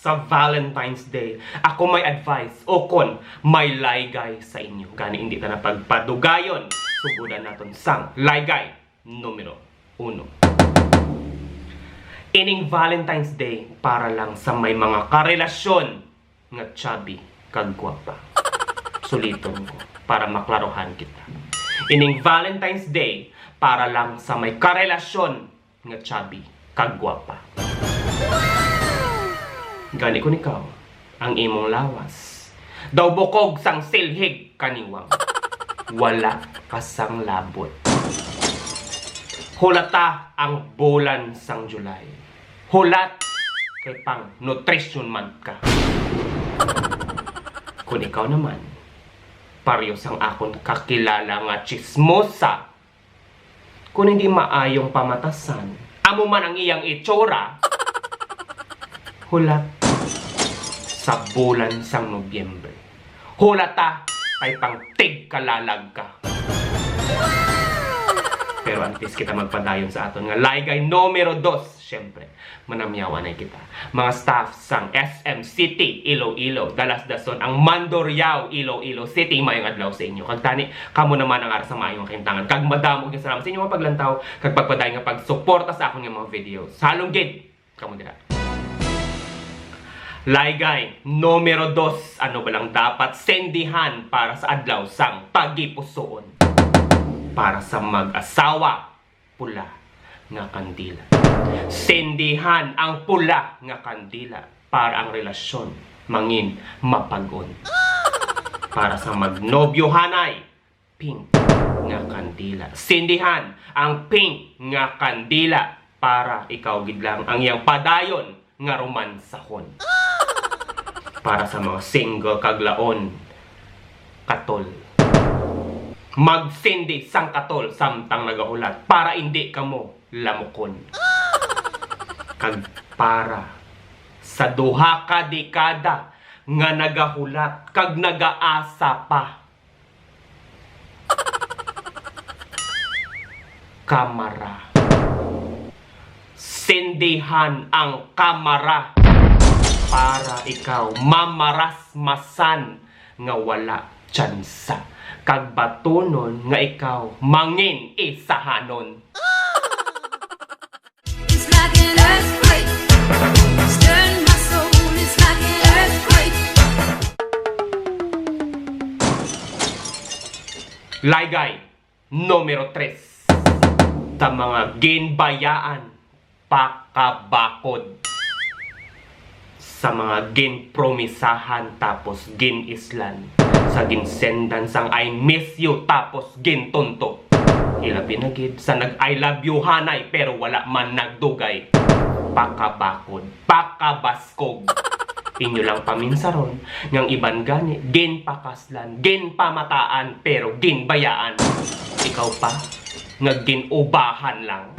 sa Valentine's Day, ako may advice o kon may laygay sa inyo. Gani hindi ta na pagpadugayon. Subudan naton sang laygay numero 1. Ining Valentine's Day para lang sa may mga karelasyon nga chubby kag gwapa. Suliton ko para maklarohan kita. Ining Valentine's Day para lang sa may karelasyon nga chubby kag gwapa. Gani ko nikaw ang imong lawas. Daw bukog sang silhig kaniwang. Wala kasang labot. Hulata ang bulan sang July. Hulat kay pang nutrition month ka. Kung ikaw naman, pareho sang akon kakilala nga chismosa. Kung hindi maayong pamatasan, amo man ang iyang itsura, hulat sa bulan sang Nobyembre. Hulata ay pang tig-kalalag ka. Pero antes kita magpadayon sa aton nga laygay numero 2, syempre, manamyawan ay kita. Mga staff sang SM City, Iloilo, Dalasdason, ang Mandurriao, Iloilo City, mayong adlaw sa inyo. Kag tani, kamo naman ang ara sa maayong kaintangan. Kag madamo gyud salamat sa inyo mga paglantaw, kag pagpadayon nga pagsuporta sa akong mga videos. Halong gid, kamo dira. Laygay numero 2, ano ba lang dapat sendihan para sa adlaw sang pagipusoon? Para sa mag-asawa, pula nga kandila. Sendihan ang pula nga kandila para ang relasyon mangin mapagon. Para sa magnobyohanay, pink nga kandila. Sendihan ang pink nga kandila para ikaw gidlang ang iyang padayon nga romansahon. Para sa mga single kaglaon, katol. Magsindi sang katol samtang nagahulat para hindi kamo lamukon. Kag para sa duha ka dekada nga nagahulat kag nagaasa pa. Kamara. Sindihan ang kamara para ikaw mamarasmasan nga wala tsansa. Kag batunon nga ikaw mangin isahanon. It's like an earthquake, stirring my soul. It's like an earthquake. Laygay numero 3. Ta mga ginbayaan pakabakod. Sa mga ginpromisahan tapos ginislan. Sa ginsendan sang I miss you tapos gintunto. Ilabi na gid sa nag I love you hanay pero wala man nagdugay. Pakabakod, pakabaskog. Inyo lang paminsaron ngang iban gani ginpakaslan, ginpamataan pero ginbayaan. Ikaw pa nga ginubahan lang.